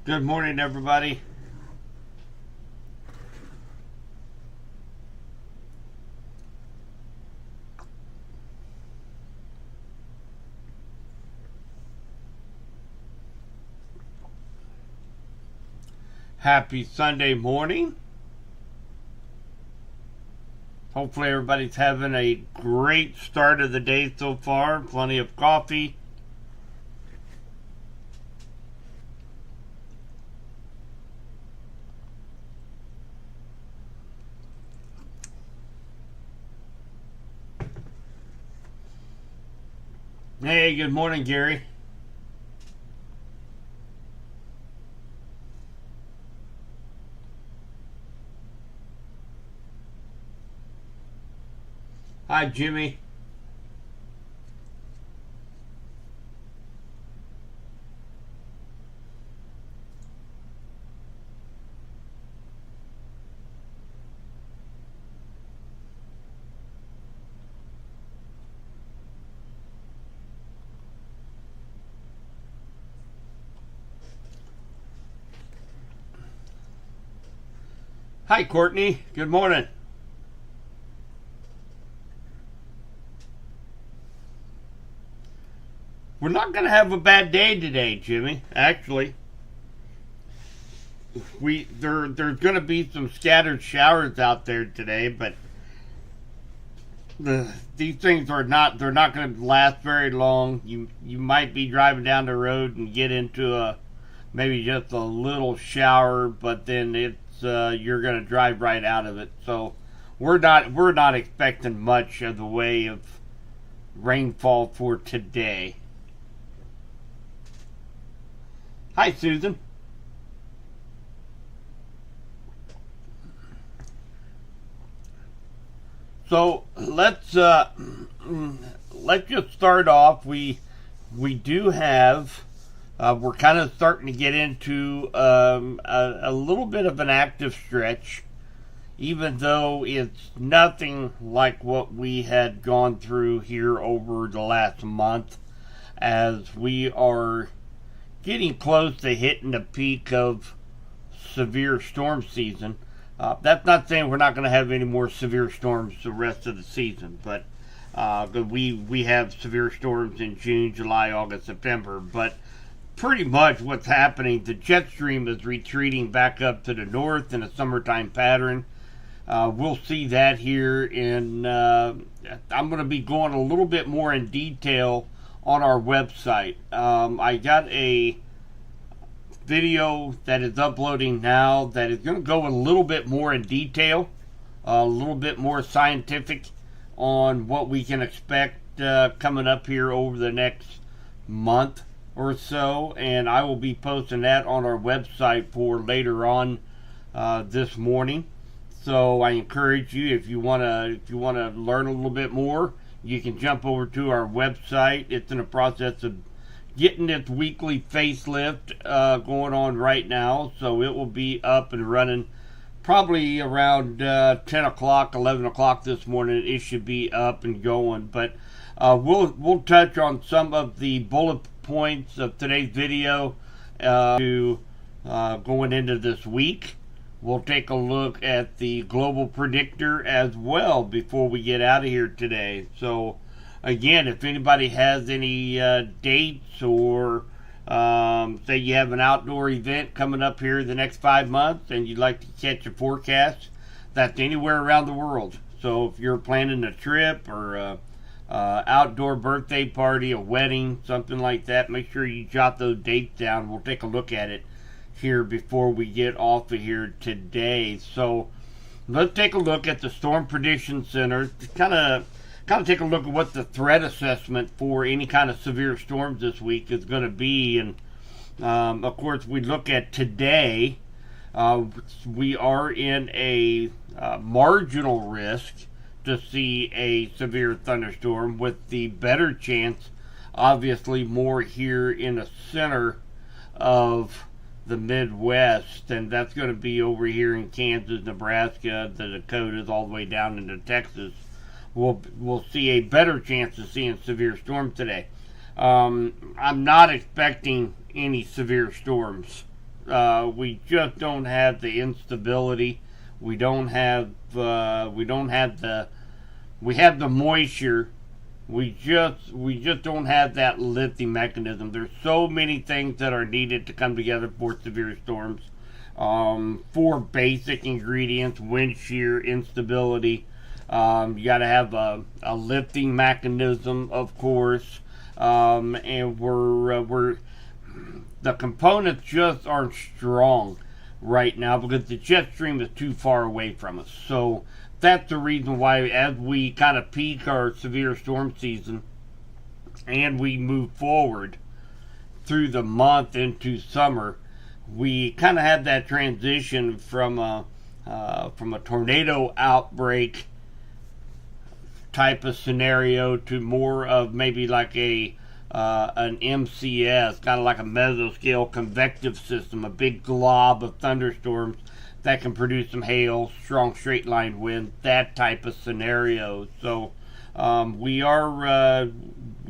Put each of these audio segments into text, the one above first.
Good morning, everybody. Happy Sunday morning. Hopefully everybody's having a great start of the day so far. Plenty of coffee. Hey, good morning, Gary. Hi, Jimmy. Hi, Courtney. Good morning. We're not going to have a bad day today, Jimmy. Actually, there's going to be some scattered showers out there today, but these things are not they're not going to last very long. You might be driving down the road and get into a maybe just a little shower, but then it's you're going to drive right out of it. So we're not expecting much of the way of rainfall for today. Hi, Susan. So let's just start off. We do have we're kind of starting to get into a little bit of an active stretch, even though it's nothing like what we had gone through here over the last month, as we are getting close to hitting the peak of severe storm season. That's not saying we're not going to have any more severe storms the rest of the season, but we have severe storms in June, July, August, September. But pretty much what's happening, the jet stream is retreating back up to the north in a summertime pattern. We'll see that here in. I'm going to be going a little bit more in detail on our website. I got a video that is uploading now that is going to go a little bit more in detail, a little bit more scientific on what we can expect coming up here over the next month or so, and I will be posting that on our website for later on this morning. So I encourage you, if you want to learn a little bit more, you can jump over to our website. It's in the process of getting its weekly facelift going on right now, so it will be up and running probably around 10 o'clock, 11 o'clock this morning. It should be up and going, but we'll touch on some of the bullet points of today's video to going into this week. We'll take a look at the global predictor as well before we get out of here today. So again, if anybody has any dates or say you have an outdoor event coming up here the next 5 months and you'd like to catch a forecast, that's anywhere around the world. So if you're planning a trip or a outdoor birthday party, a wedding, something like that, make sure you jot those dates down. We'll take a look at it here before we get off of here today. So let's take a look at the Storm Prediction Center to kind of take a look at what the threat assessment for any kind of severe storms this week is going to be. And of course, we look at today, we are in a marginal risk to see a severe thunderstorm, with the better chance obviously more here in the center of the Midwest, and that's going to be over here in Kansas, Nebraska, the Dakotas, all the way down into Texas. We'll see a better chance of seeing severe storms today. I'm not expecting any severe storms We just don't have the instability. We don't have. We don't have the. We have the moisture. We just don't have that lifting mechanism. There's so many things that are needed to come together for severe storms. Four basic ingredients: wind shear, instability. You got to have a lifting mechanism, of course, and we're the components just aren't strong right now because the jet stream is too far away from us. So that's the reason why, as we kind of peak our severe storm season and we move forward through the month into summer, we kind of have that transition from a tornado outbreak type of scenario to more of maybe like an MCS, kind of like a mesoscale convective system, a big glob of thunderstorms that can produce some hail, strong straight line wind, that type of scenario. So we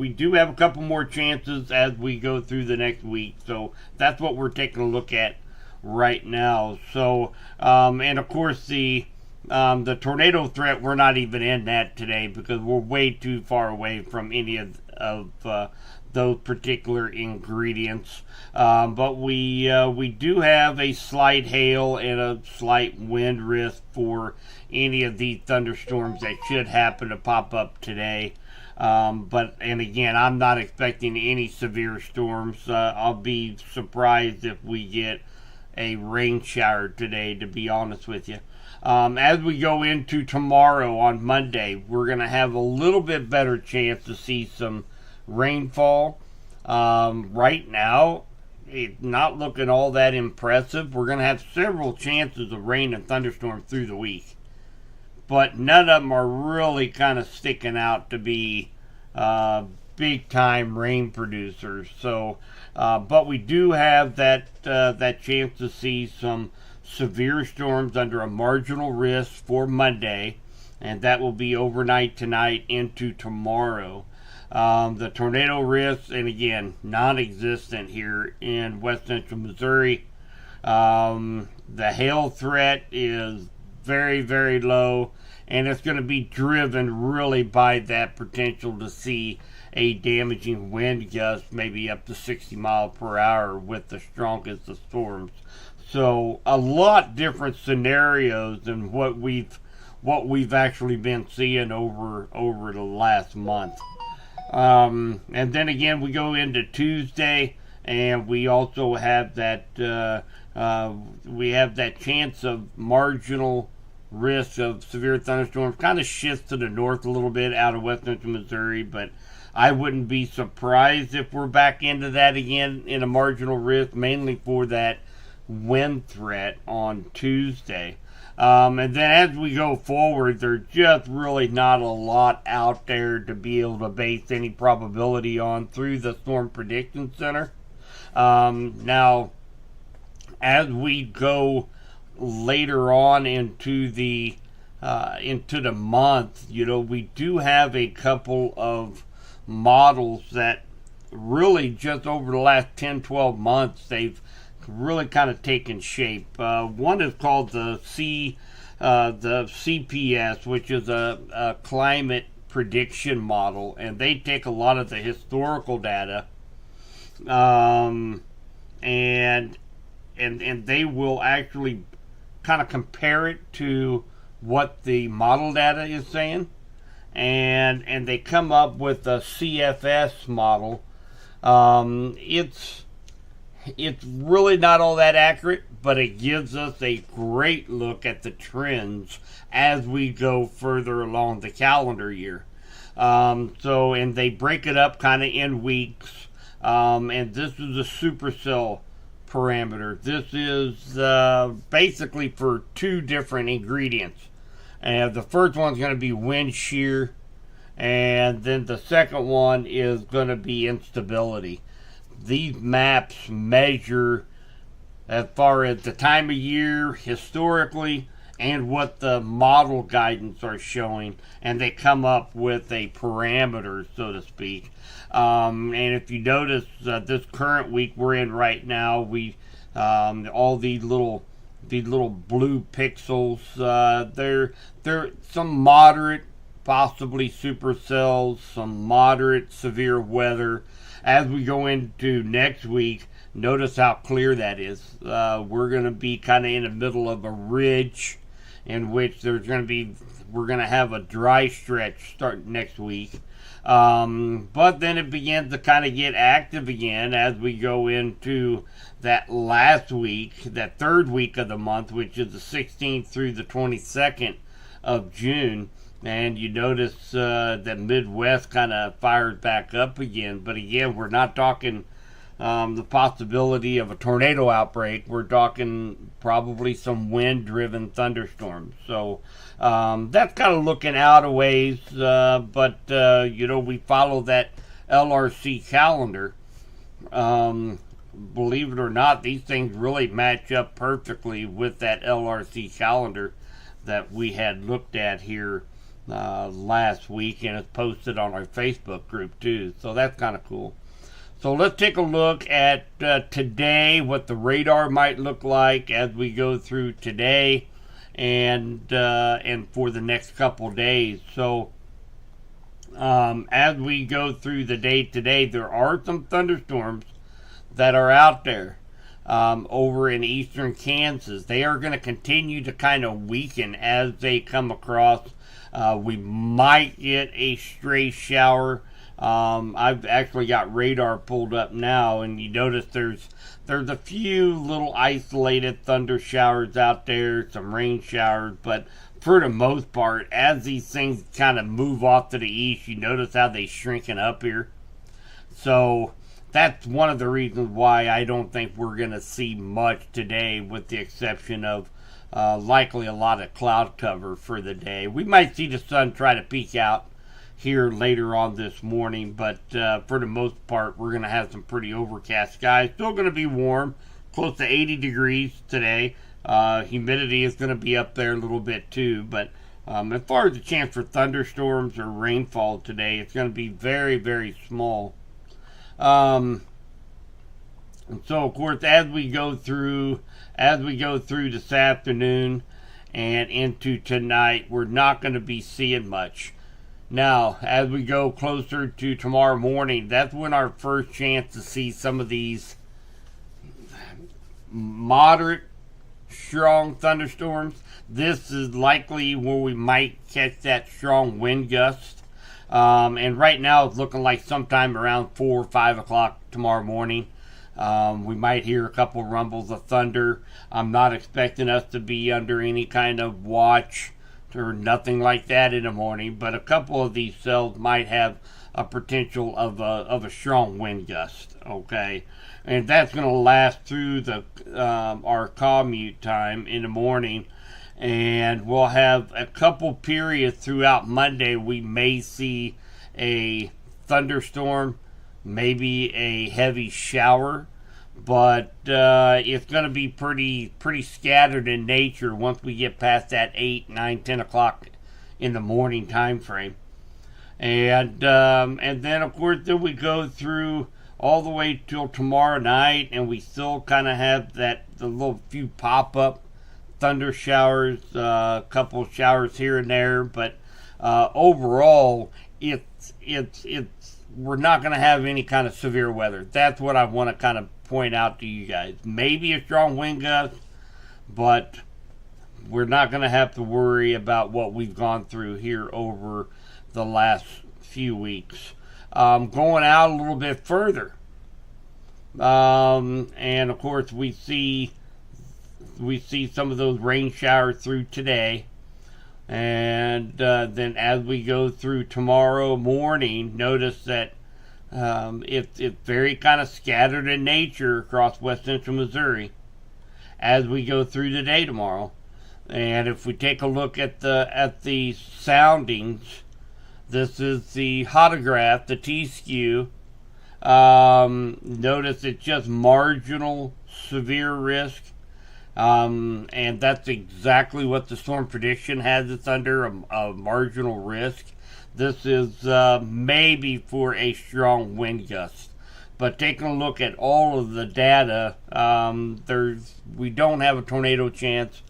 do have a couple more chances as we go through the next week. So that's what we're taking a look at right now. So and of course the tornado threat, we're not even in that today because we're way too far away from any of those particular ingredients. But we do have a slight hail and a slight wind risk for any of these thunderstorms that should happen to pop up today. And again, I'm not expecting any severe storms. I'll be surprised if we get a rain shower today, to be honest with you. As we go into tomorrow on Monday, we're going to have a little bit better chance to see some rainfall. Right now, it's not looking all that impressive. We're going to have several chances of rain and thunderstorms through the week, but none of them are really kind of sticking out to be big time rain producers. So, but we do have that chance to see some severe storms under a marginal risk for Monday, and that will be overnight tonight into tomorrow. The tornado risk, and again, non-existent here in west central Missouri. The hail threat is very, very low, and it's going to be driven really by that potential to see a damaging wind gust, maybe up to 60 miles per hour with the strongest of storms. So a lot different scenarios than what we've actually been seeing over the last month. And then again, we go into Tuesday, and we also have that chance of marginal risk of severe thunderstorms. Kind of shifts to the north a little bit out of west central Missouri, but I wouldn't be surprised if we're back into that again in a marginal risk, mainly for that wind threat on Tuesday. And then as we go forward, there's just really not a lot out there to be able to base any probability on through the Storm Prediction Center. Now, as we go later on into the month, we do have a couple of models that really just over the last 10-12 months, they've really kind of taken shape. One is called the CPS, which is a climate prediction model, and they take a lot of the historical data, and they will actually kind of compare it to what the model data is saying, and they come up with a CFS model. It's really not all that accurate, but it gives us a great look at the trends as we go further along the calendar year. And they break it up kind of in weeks. And this is a supercell parameter. This is basically for two different ingredients. And the first one's going to be wind shear, and then the second one is going to be instability. These maps measure as far as the time of year historically and what the model guidance are showing, and they come up with a parameter, so to speak. And if you notice, this current week we're in right now, we all these little blue pixels. They're some moderate, possibly supercells, some moderate severe weather. As we go into next week, notice how clear that is. We're going to be kind of in the middle of a ridge, in which we're going to have a dry stretch starting next week. But then it begins to kind of get active again as we go into that last week, that third week of the month, which is the 16th through the 22nd of June. And you notice that Midwest kind of fires back up again. But again, we're not talking the possibility of a tornado outbreak. We're talking probably some wind-driven thunderstorms. So that's kind of looking out a ways. But we follow that LRC calendar. Believe it or not, these things really match up perfectly with that LRC calendar that we had looked at here last week, and it's posted on our Facebook group too. So that's kind of cool. So let's take a look at today, what the radar might look like as we go through today and for the next couple days. So as we go through the day today, there are some thunderstorms that are out there over in eastern Kansas. They are going to continue to kind of weaken as they come across. We might get a stray shower. I've actually got radar pulled up now, and you notice there's a few little isolated thunder showers out there, some rain showers, but for the most part, as these things kind of move off to the east, you notice how they shrinking up here. So that's one of the reasons why I don't think we're going to see much today, with the exception of likely a lot of cloud cover for the day. We might see the sun try to peek out here later on this morning, but for the most part, we're going to have some pretty overcast skies. Still going to be warm, close to 80 degrees today. Humidity is going to be up there a little bit too, but as far as the chance for thunderstorms or rainfall today, it's going to be very, very small. And so, of course, as we go through this afternoon and into tonight, we're not going to be seeing much. Now, as we go closer to tomorrow morning, that's when our first chance to see some of these moderate, strong thunderstorms. This is likely where we might catch that strong wind gust. And right now it's looking like sometime around 4 or 5 o'clock tomorrow morning. We might hear a couple rumbles of thunder. I'm not expecting us to be under any kind of watch or nothing like that in the morning, but a couple of these cells might have a potential of a strong wind gust. Okay, and that's going to last through our commute time in the morning, and we'll have a couple periods throughout Monday. We may see a thunderstorm, maybe a heavy shower, but it's going to be pretty scattered in nature once we get past that 8, 9, 10 o'clock in the morning time frame. And then, of course, then we go through all the way till tomorrow night, and we still kind of have the little few pop-up thunder showers, a couple showers here and there, but overall, we're not going to have any kind of severe weather. That's what I want to kind of point out to you guys. Maybe a strong wind gust, but we're not going to have to worry about what we've gone through here over the last few weeks. Going out a little bit further, and of course we see some of those rain showers through today. And then as we go through tomorrow morning, notice that it's very kind of scattered in nature across west central Missouri as we go through the day tomorrow. And if we take a look at the soundings, this is the hotograph, the T-skew. Notice it's just marginal severe risk. And that's exactly what the storm prediction has us under, a marginal risk. This is maybe for a strong wind gust. But taking a look at all of the data, we don't have a tornado chance.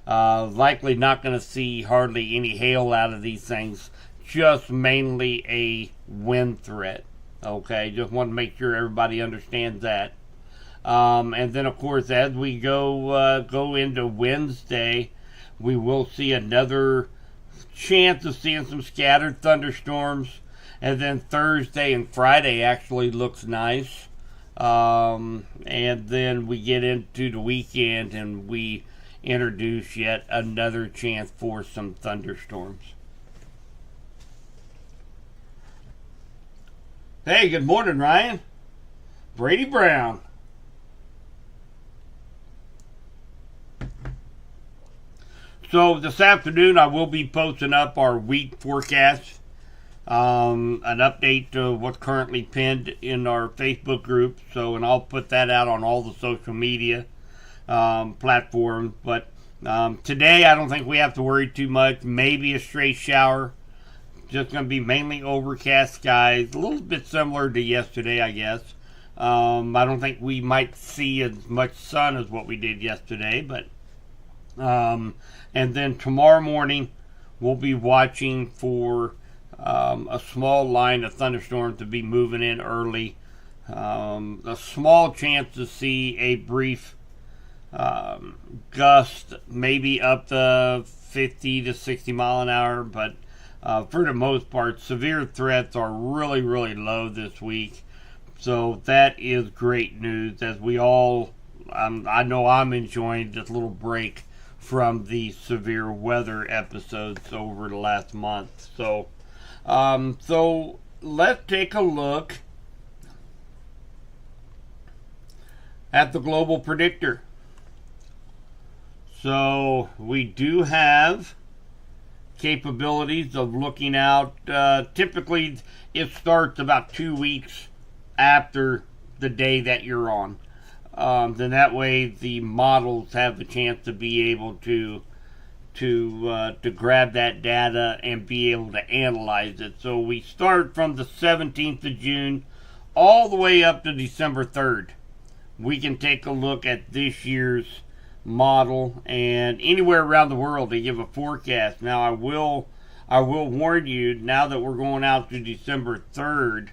Likely not going to see hardly any hail out of these things. Just mainly a wind threat. Okay, just want to make sure everybody understands that. And then, of course, as we go into Wednesday, we will see another chance of seeing some scattered thunderstorms. And then Thursday and Friday actually looks nice. And then we get into the weekend and we introduce yet another chance for some thunderstorms. Hey, good morning, Ryan. Brady Brown. So this afternoon I will be posting up our week forecast. An update to what's currently pinned in our Facebook group. And I'll put that out on all the social media platforms. But today I don't think we have to worry too much. Maybe a stray shower. Just going to be mainly overcast skies. A little bit similar to yesterday, I guess. I don't think we might see as much sun as what we did yesterday. But and then tomorrow morning we'll be watching for a small line of thunderstorms to be moving in early. A small chance to see a brief gust, maybe up to 50 to 60 mile an hour, but for the most part, severe threats are really, really low this week. So that is great news as we all, I know I'm enjoying this little break from the severe weather episodes over the last month. So let's take a look at the global predictor. So we do have capabilities of looking out. Typically, it starts about 2 weeks after the day that you're on. Then that way the models have the chance to be able to grab that data and be able to analyze it. So we start from the 17th of June all the way up to December 3rd. We can take a look at this year's model, and anywhere around the world they give a forecast. Now I will warn you, now that we're going out to December 3rd,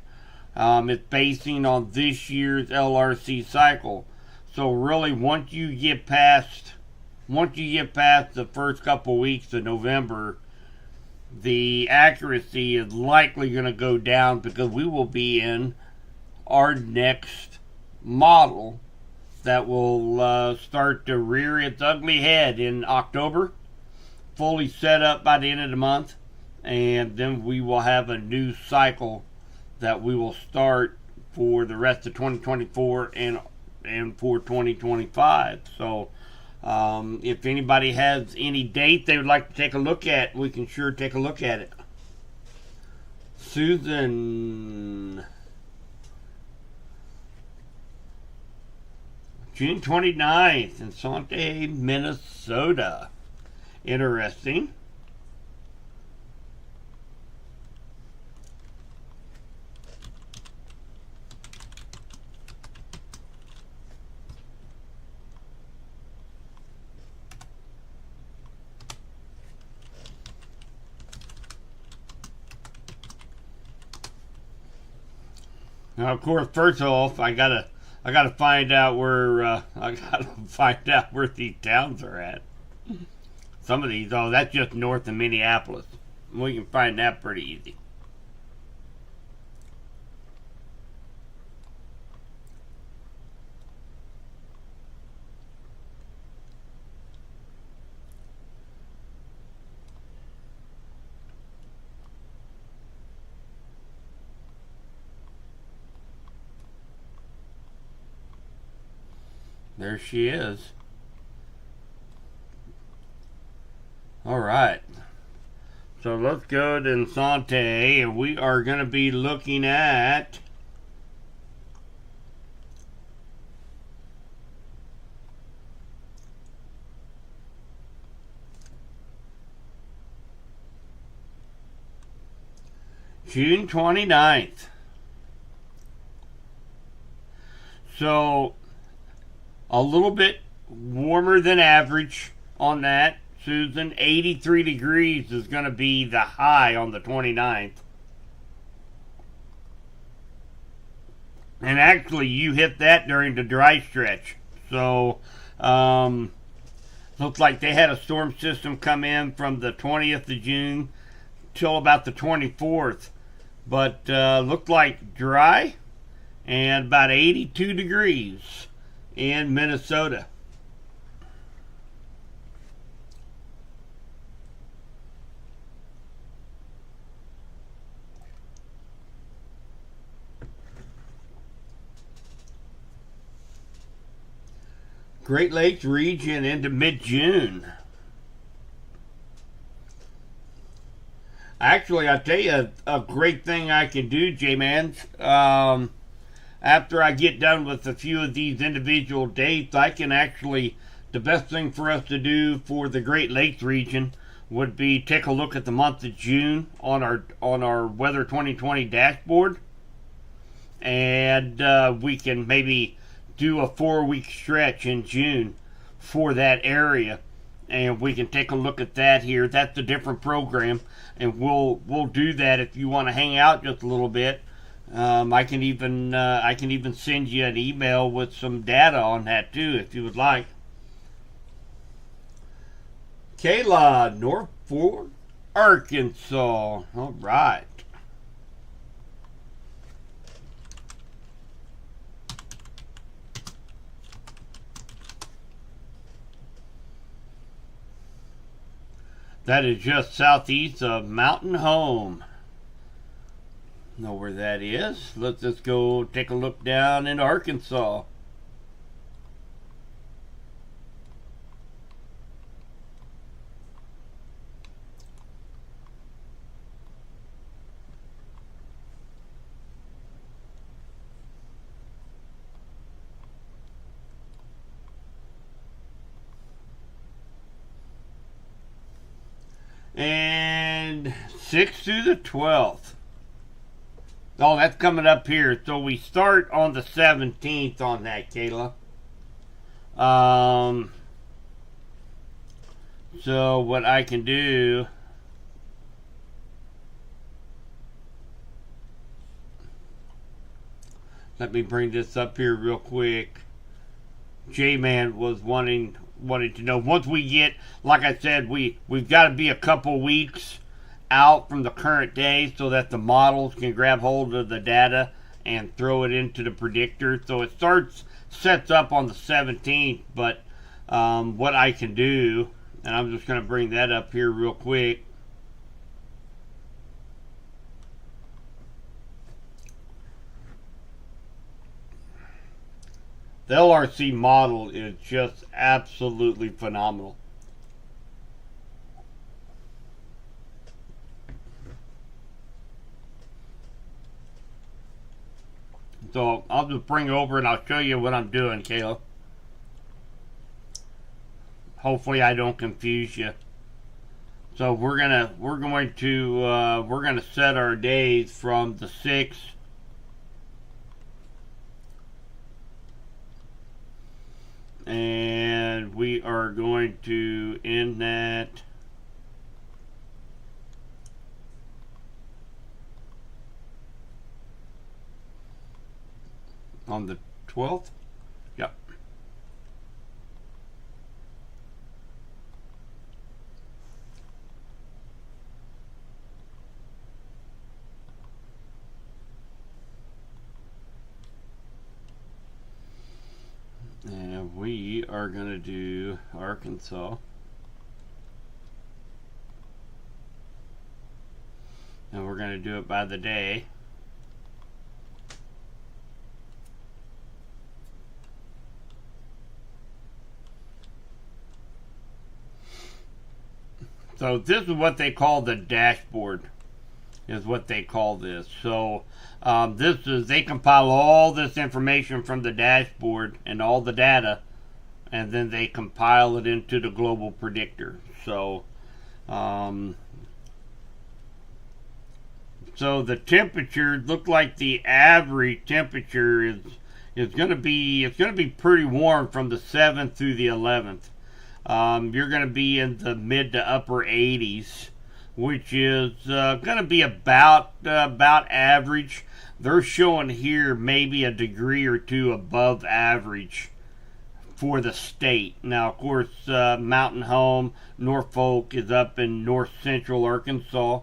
it's basing on this year's LRC cycle. So really, once you get past the first couple weeks of November, the accuracy is likely going to go down because we will be in our next model that will start to rear its ugly head in October, fully set up by the end of the month, and then we will have a new cycle that we will start for the rest of 2024 and for 2025. So if anybody has any date they would like to take a look at, we can sure take a look at it. Susan, June 29th in Sante, Minnesota. Interesting. Now, of course, first off, I gotta find out where these towns are at. Some of these, that's just north of Minneapolis. We can find that pretty easy. There she is. All right. So let's go to Sante, and we are going to be looking at June 29th. So a little bit warmer than average on that. Susan, 83 degrees is going to be the high on the 29th. And actually, you hit that during the dry stretch. So, looks like they had a storm system come in from the 20th of June till about the 24th. But looked like dry and about 82 degrees in Minnesota. Great Lakes region into mid-June. Actually, I'll tell you a great thing I can do, J-Man. After I get done with a few of these individual dates, I can actually, the best thing for us to do for the Great Lakes region would be take a look at the month of June on our Weather 2020 dashboard, and we can maybe do a 4-week stretch in June for that area, and we can take a look at that here. That's a different program, and we'll do that if you want to hang out just a little bit. I can even send you an email with some data on that too, if you would like. Kayla, Norfolk, Arkansas. All right. That is just southeast of Mountain Home. Know where that is? Let's just go take a look down in Arkansas. And 6th through the 12th. Oh, that's coming up here. So we start on the 17th on that, Kayla. So what I can do, let me bring this up here real quick. J-Man was wanting to know, once we get, like I said, we've got to be a couple weeks out from the current day so that the models can grab hold of the data and throw it into the predictor. So it sets up on the 17th, but what I can do, and I'm just going to bring that up here real quick. The LRC model is just absolutely phenomenal. So I'll just bring it over and I'll show you what I'm doing, Kayla. Hopefully I don't confuse you. So we're gonna set our days from the 6th and we are going to end that on the 12th. Yep. And we are going to do Arkansas. And we're going to do it by the day. So this is what they call the dashboard, is what they call this. So they compile all this information from the dashboard and all the data, and then they compile it into the global So the temperature look like the average temperature is going to be, it's going to be pretty warm from the 7th through the 11th. You're going to be in the mid to upper 80s, which is going to be about average. They're showing here maybe a degree or two above average for the state. Now, of course, Mountain Home, Norfolk is up in north central Arkansas.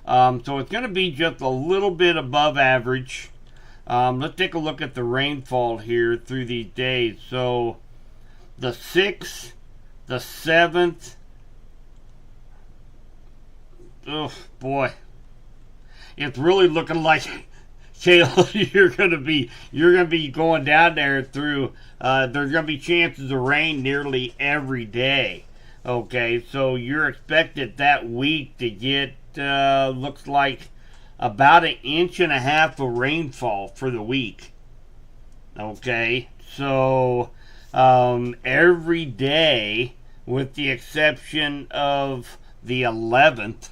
So it's going to be just a little bit above average. Let's take a look at the rainfall here through these days. So the 6th, the 7th, oh boy, it's really looking like, Kayla, you're gonna be going down there through. There's gonna be chances of rain nearly every day. Okay, so you're expected that week to get looks like about 1.5 inches of rainfall for the week. Okay, so every day, with the exception of the 11th,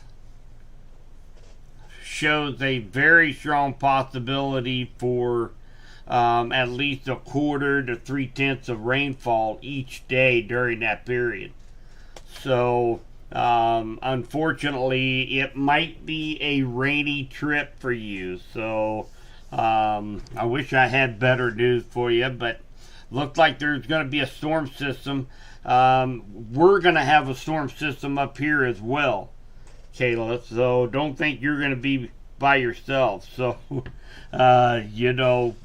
shows a very strong possibility for at least 1/4 to 3/10 of rainfall each day during that period. So, unfortunately, it might be a rainy trip for you. So, I wish I had better news for you, but looks like there's going to be a storm system. We're going to have a storm system up here as well, Kayla, so don't think you're going to be by yourself. So, you know,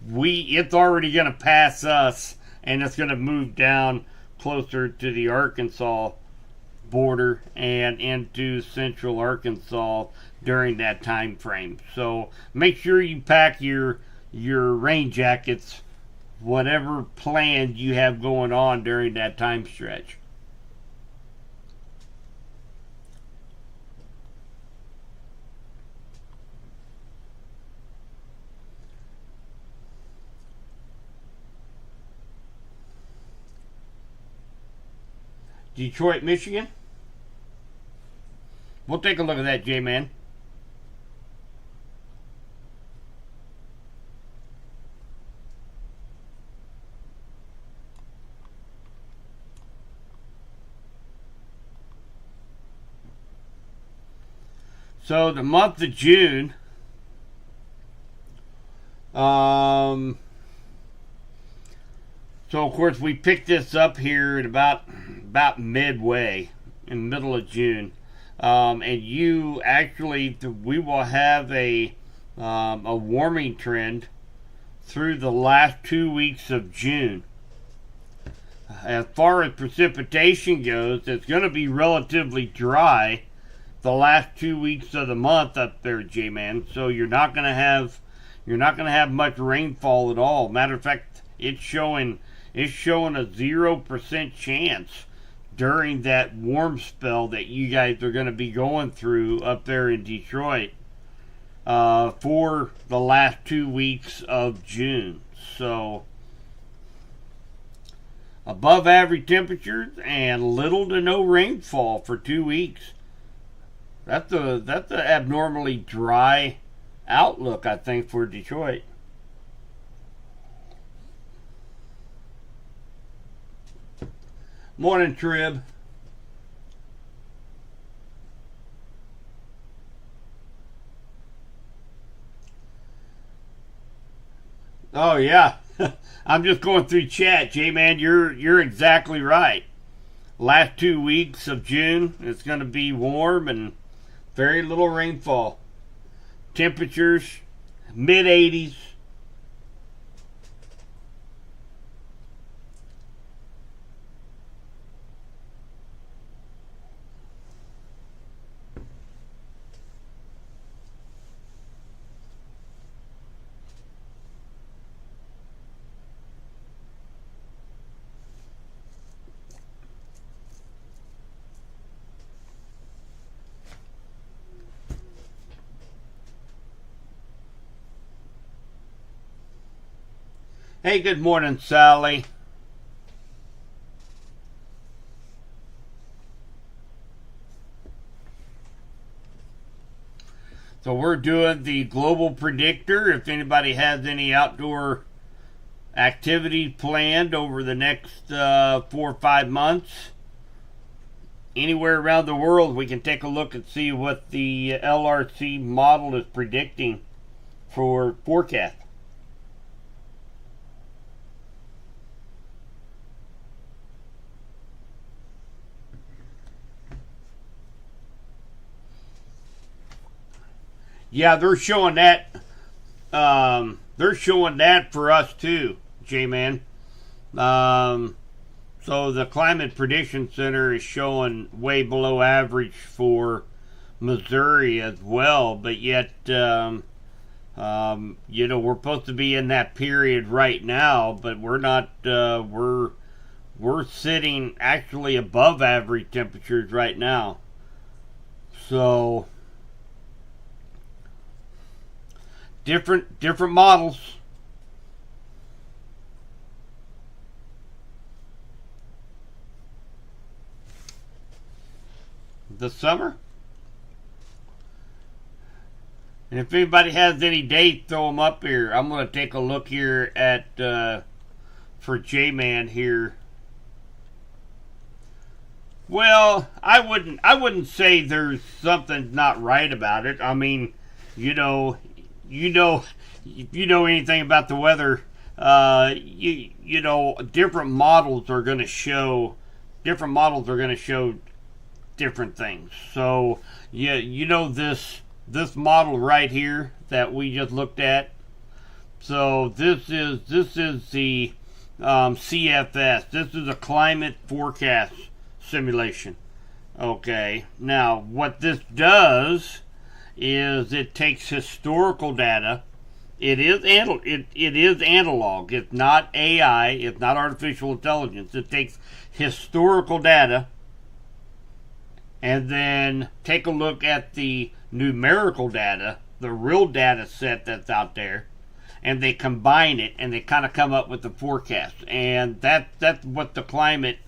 it's already going to pass us, and it's going to move down closer to the Arkansas border and into central Arkansas during that time frame. So make sure you pack your rain jackets, whatever plans you have going on during that time stretch. Detroit, Michigan. We'll take a look at that, J-Man. So the month of June, so of course we picked this up here at about midway in the middle of June, and you actually, we will have a warming trend through the last 2 weeks of June. As far as precipitation goes, it's going to be relatively dry the last 2 weeks of the month up there, J-Man. So you're not going to have much rainfall at all. Matter of fact, it's showing a 0% chance during that warm spell that you guys are going to be going through up there in Detroit for the last 2 weeks of June. So above average temperatures and little to no rainfall for 2 weeks. That's an abnormally dry outlook, I think, for Detroit. Morning, Trib. Oh yeah, I'm just going through chat, J-Man. You're exactly right. Last 2 weeks of June, it's going to be warm and very little rainfall. Temperatures mid 80s. Hey, good morning, Sally. So we're doing the global predictor. If anybody has any outdoor activities planned over the next 4 or 5 months, anywhere around the world, we can take a look and see what the LRC model is predicting for forecast. Yeah, they're showing that. They're showing that for us too, J-Man. So the Climate Prediction Center is showing way below average for Missouri as well, but yet, we're supposed to be in that period right now, but we're not. We're sitting actually above average temperatures right now. So different models. The summer. And if anybody has any dates, throw them up here. I'm going to take a look here at for J-Man here. Well, I wouldn't say there's something not right about it. I mean, if you know anything about the weather, different models are going to show different things. So this model right here that we just looked at. So this is the CFS. This is a climate forecast simulation. Okay. Now what this does is it takes historical data. It is analog. It's not AI. It's not artificial intelligence. It takes historical data and then take a look at the numerical data, the real data set that's out there, and they combine it and they kind of come up with the forecast. And that's what the climate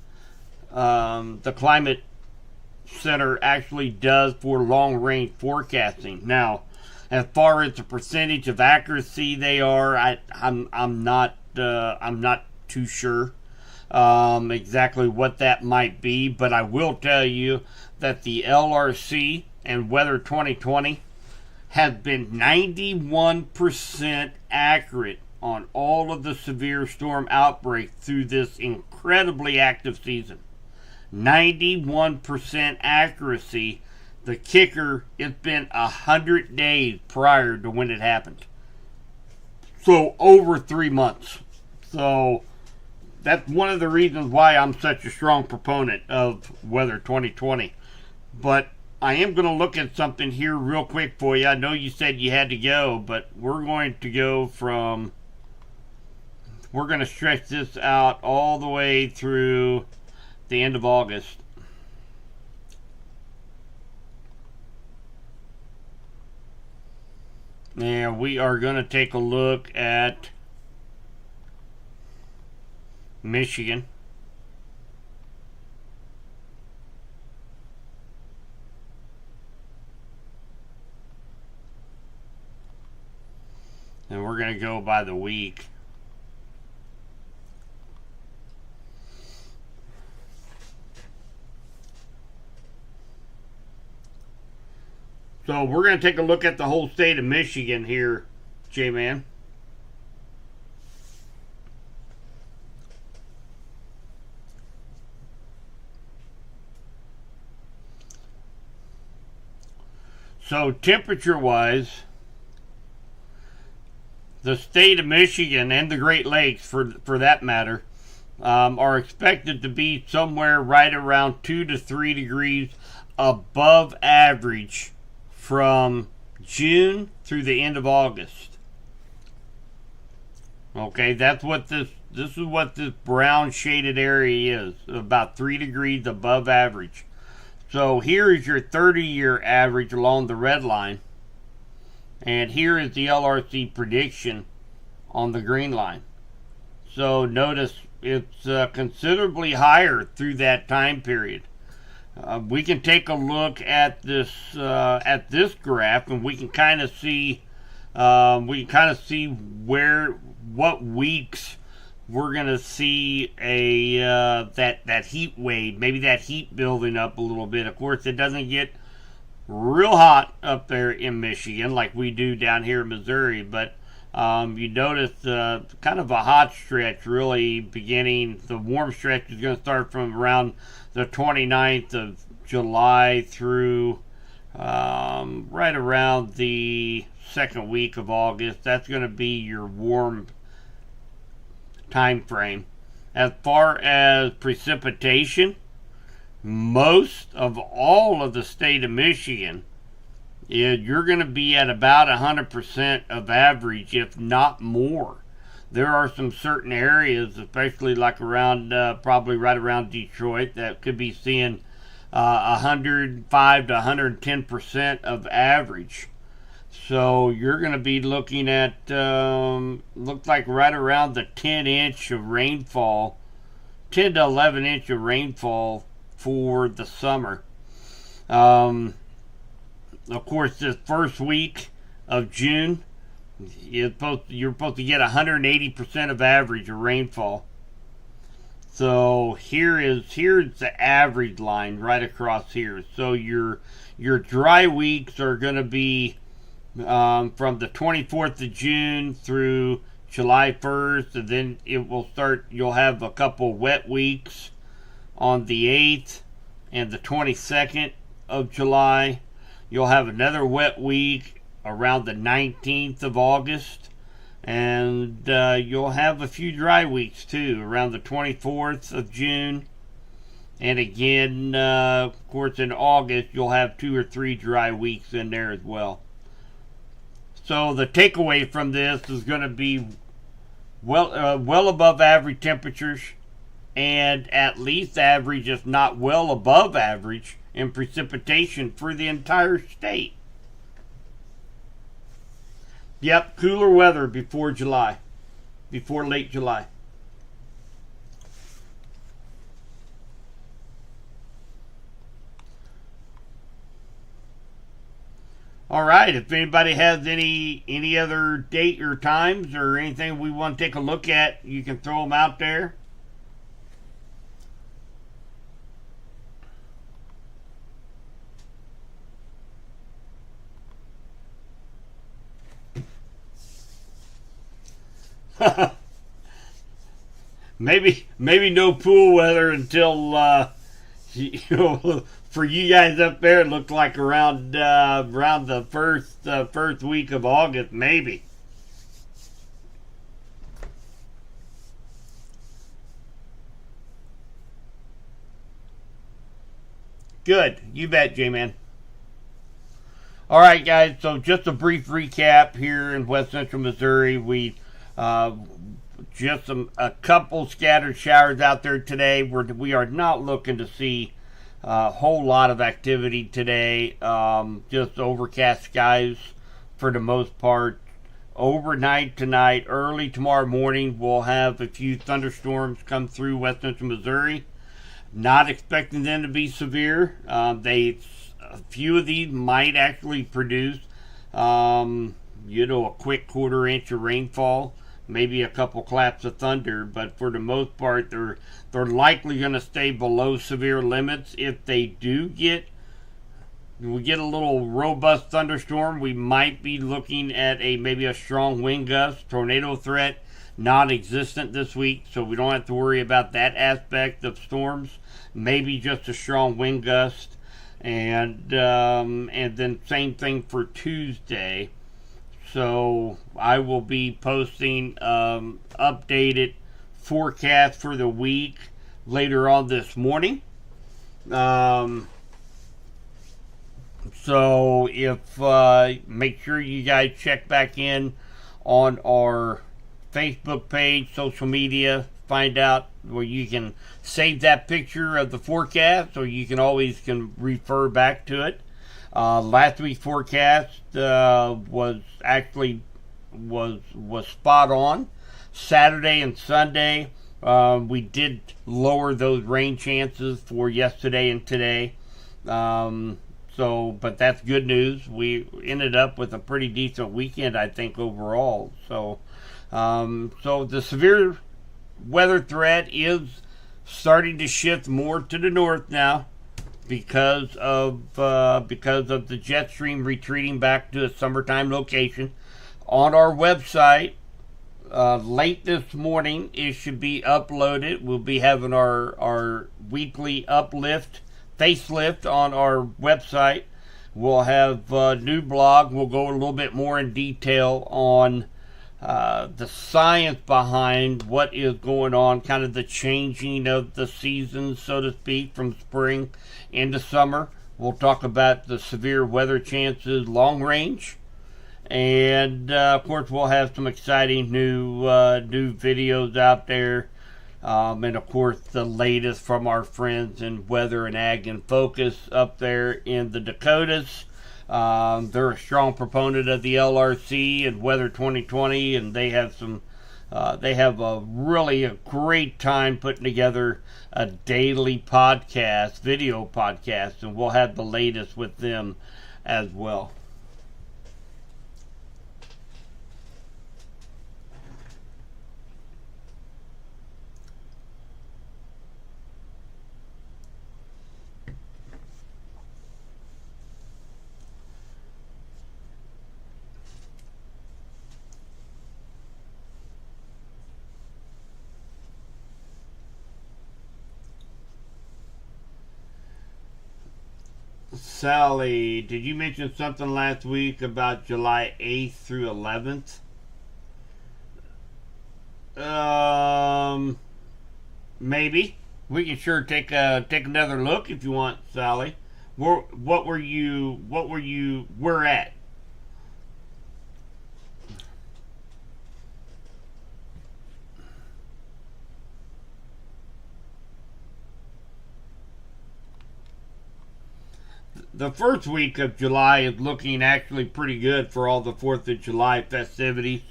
center actually does for long range forecasting. Now, as far as the percentage of accuracy they are, I'm not too sure exactly what that might be, but I will tell you that the LRC and Weather 2020 has been 91% accurate on all of the severe storm outbreaks through this incredibly active season. 91% accuracy. The kicker, it's been 100 days prior to when it happened. So over 3 months. So that's one of the reasons why I'm such a strong proponent of Weather 2020. But I am going to look at something here real quick for you. I know you said you had to go, but we're going to stretch this out all the way through the end of August. And we are going to take a look at Michigan. And we're going to go by the week. So we're going to take a look at the whole state of Michigan here, J-Man. So temperature-wise, the state of Michigan and the Great Lakes, for that matter, are expected to be somewhere right around 2 to 3 degrees above average from June through the end of August. Okay, that's what this is what this brown shaded area is, about 3 degrees above average. So here is your 30-year average along the red line. And here is the LRC prediction on the green line. So notice it's considerably higher through that time period. we can take a look at this graph, and we can kind of see what weeks we're gonna see a that heat wave, maybe that heat building up a little bit. Of course, it doesn't get real hot up there in Michigan like we do down here in Missouri, but you notice kind of a hot stretch really beginning. The warm stretch is going to start from around the 29th of July through right around the second week of August. That's going to be your warm time frame. As far as precipitation, most of all of the state of Michigan, you're going to be at about 100% of average, if not more. There are some certain areas, especially like around, probably right around Detroit, that could be seeing 105 to 110% of average. So you're going to be looking at, looks like right around the 10-inch of rainfall, 10 to 11 inch of rainfall for the summer. Of course, this first week of June, you're supposed to get 180% of average of rainfall. So here's the average line right across here. So your dry weeks are going to be from the 24th of June through July 1st, and then you'll have a couple wet weeks on the 8th and the 22nd of July. You'll have another wet week around the 19th of August, and you'll have a few dry weeks too around the 24th of June, and again of course in August you'll have 2 or 3 dry weeks in there as well. So the takeaway from this is going to be well above average temperatures, and at least average, if not well above average, in precipitation for the entire state. Yep, cooler weather before late July. All right, if anybody has any other date or times or anything we want to take a look at, you can throw them out there. maybe no pool weather until for you guys up there, it looked like around the first week of August, maybe. Good, you bet, J-Man. All right, guys. So just a brief recap here in West Central Missouri. We just a couple scattered showers out there today. We are not looking to see a whole lot of activity today. Just overcast skies for the most part. Overnight tonight, early tomorrow morning, we'll have a few thunderstorms come through West Central Missouri. Not expecting them to be severe. A few of these might actually produce, a quick quarter-inch of rainfall, maybe a couple claps of thunder, but for the most part, they're likely going to stay below severe limits. If we get a little robust thunderstorm, we might be looking at maybe a strong wind gust. Tornado threat non-existent this week, so we don't have to worry about that aspect of storms. Maybe just a strong wind gust, and then same thing for Tuesday. So I will be posting updated forecast for the week later on this morning. So if make sure you guys check back in on our Facebook page, social media, find out where you can save that picture of the forecast, or you can always refer back to it. Last week's forecast was spot on. Saturday and Sunday, we did lower those rain chances for yesterday and today. But that's good news. We ended up with a pretty decent weekend, I think, overall. So the severe weather threat is starting to shift more to the north now because of the jet stream retreating back to a summertime location. On our website, late this morning, it should be uploaded. We'll be having our weekly facelift on our website. We'll have a new blog. We'll go a little bit more in detail on the science behind what is going on, kind of the changing of the seasons, so to speak, from spring into summer. We'll talk about the severe weather chances long range. And of course, we'll have some exciting new videos out there, and of course, the latest from our friends in Weather and Ag in Focus up there in the Dakotas. They're a strong proponent of the LRC and Weather 2020, and they have a great time putting together a daily video podcast, and we'll have the latest with them as well. Sally, did you mention something last week about July 8th through 11th? Maybe. We can sure take another look if you want, Sally. Where at? The first week of July is looking actually pretty good for all the 4th of July festivities.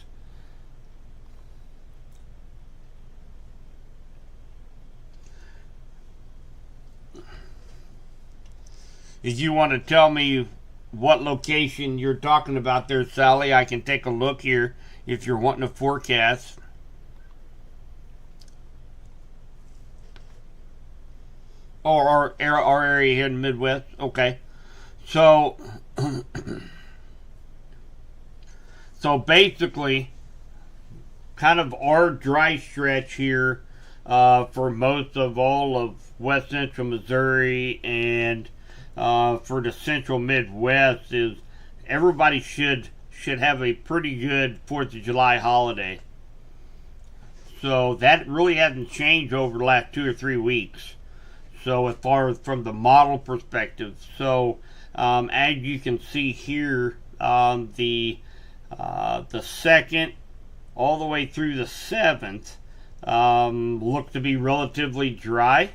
If you want to tell me what location you're talking about there, Sally, I can take a look here if you're wanting a forecast. Or our area here in the Midwest. Okay. So basically, kind of our dry stretch here for most of all of West Central Missouri and for the Central Midwest is everybody should have a pretty good 4th of July holiday. So that really hasn't changed over the last 2 or 3 weeks. So as far as from the model perspective, as you can see here, the 2nd all the way through the 7th look to be relatively dry.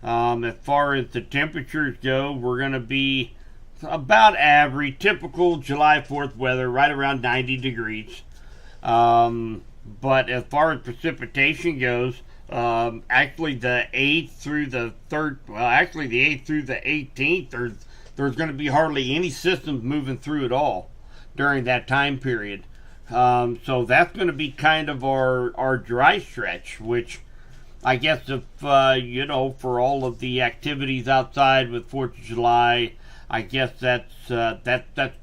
As far as the temperatures go, we're going to be about average, typical July 4th weather, right around 90 degrees. But as far as precipitation goes, actually the 8th through the 18th, there's going to be hardly any systems moving through at all during that time period. So that's going to be kind of our dry stretch, which I guess if, for all of the activities outside with 4th of July, I guess that's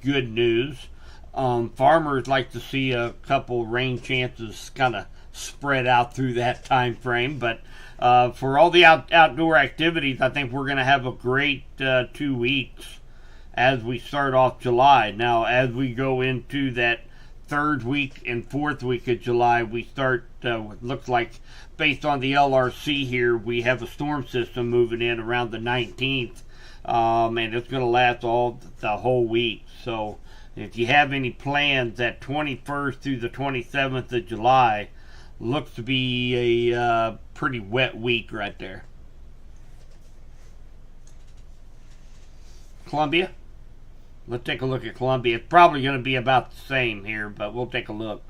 good news. Farmers like to see a couple rain chances kind of spread out through that time frame, but for all the outdoor activities, I think we're going to have a great 2 weeks as we start off July. Now, as we go into that 3rd week and 4th week of July, we start, looks like, based on the LRC here, we have a storm system moving in around the 19th, and it's going to last all the whole week. So if you have any plans, that 21st through the 27th of July looks to be a pretty wet week right there. Columbia? Let's take a look at Columbia. It's probably going to be about the same here, but we'll take a look.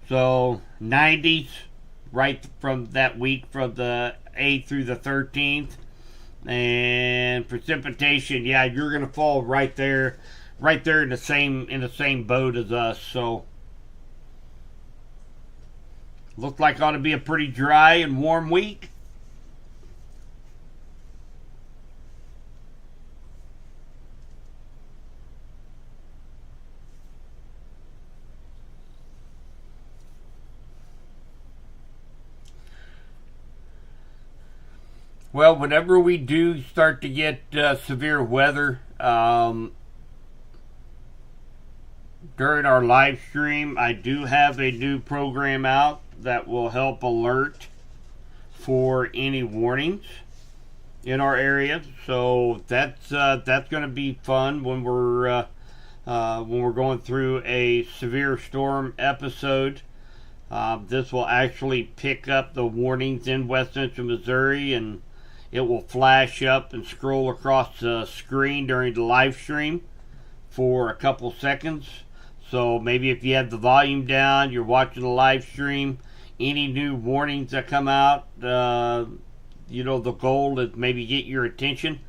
So 90s, right from that week from the 8th through the 13th. And precipitation, yeah, you're going to fall right there in the same boat as us. So looks like it ought to be a pretty dry and warm week. Well, whenever we do start to get severe weather during our live stream, I do have a new program out that will help alert for any warnings in our area. So that's going to be fun when we're going through a severe storm episode. This will actually pick up the warnings in West Central Missouri, and it will flash up and scroll across the screen during the live stream for a couple seconds. So maybe if you have the volume down, you're watching the live stream, any new warnings that come out, the goal is maybe get your attention.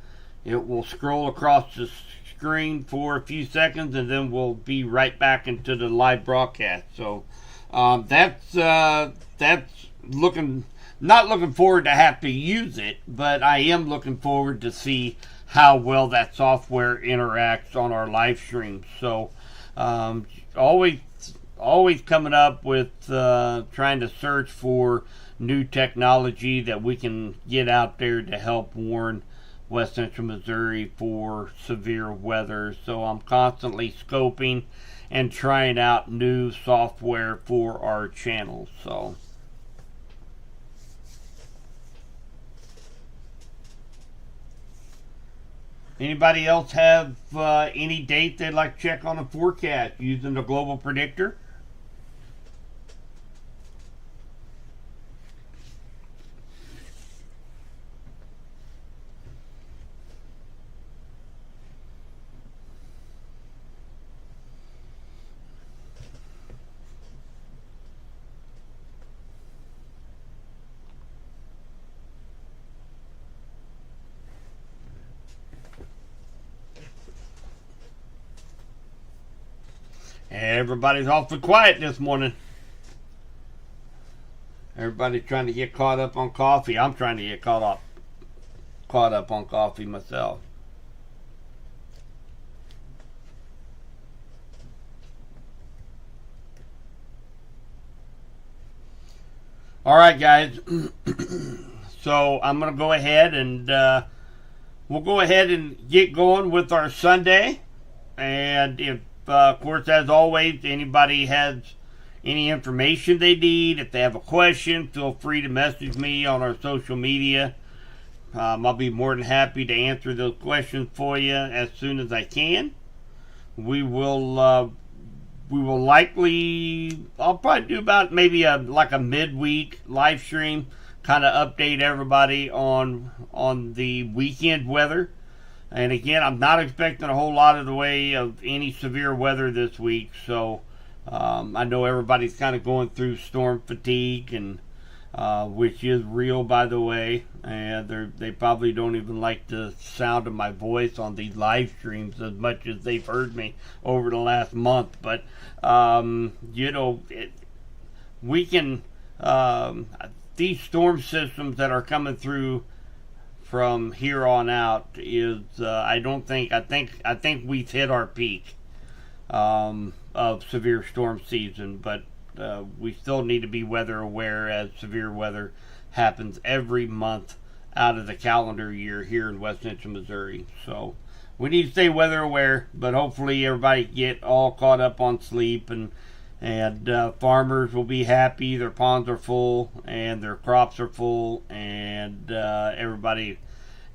It will scroll across the screen for a few seconds, and then we'll be right back into the live broadcast. So that's not looking forward to have to use it, but I am looking forward to see how well that software interacts on our live stream. So always coming up with trying to search for new technology that we can get out there to help warn West Central Missouri for severe weather. So I'm constantly scoping and trying out new software for our channel. So anybody else have any date they'd like to check on the forecast using the Global Predictor? Everybody's awfully quiet this morning. Everybody's trying to get caught up on coffee. I'm trying to get caught up on coffee myself. All right, guys. So I'm going to go ahead and we'll go ahead and get going with our Sunday. And if of course, as always, anybody has any information they need, if they have a question, feel free to message me on our social media. I'll be more than happy to answer those questions for you as soon as I can. I'll probably do about maybe a midweek live stream, kind of update everybody on the weekend weather. And again, I'm not expecting a whole lot of the way of any severe weather this week. So I know everybody's kind of going through storm fatigue, and which is real, by the way. And they probably don't even like the sound of my voice on these live streams as much as they've heard me over the last month. But we can these storm systems that are coming through from here on out is I think we've hit our peak of severe storm season, but we still need to be weather aware, as severe weather happens every month out of the calendar year here in West Central Missouri. So we need to stay weather aware, but hopefully everybody get all caught up on sleep, and farmers will be happy. Their ponds are full and their crops are full, and everybody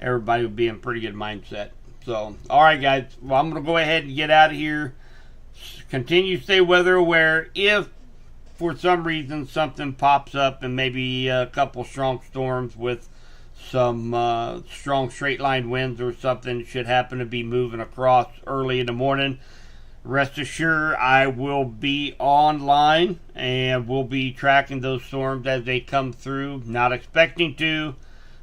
will be in pretty good mindset. So, all right, guys. Well, I'm going to go ahead and get out of here. Continue to stay weather aware. If for some reason something pops up and maybe a couple strong storms with some strong straight line winds or something should happen to be moving across early in the morning, rest assured I will be online and we'll be tracking those storms as they come through. Not expecting to,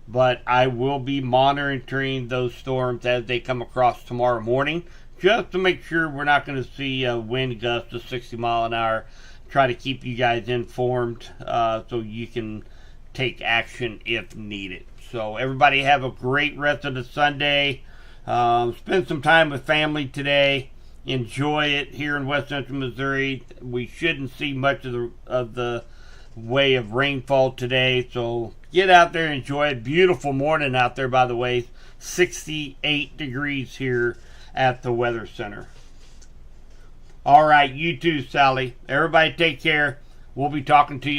but I will be monitoring those storms as they come across tomorrow morning, just to make sure we're not going to see a wind gust of 60 mile an hour. Try to keep you guys informed so you can take action if needed. So everybody have a great rest of the Sunday. Spend some time with family today. Enjoy it here in West Central Missouri. We shouldn't see much of the way of rainfall today, so get out there and enjoy it. Beautiful morning out there, by the way. 68 degrees here at the Weather Center. All right, you too, Sally. Everybody take care. We'll be talking to you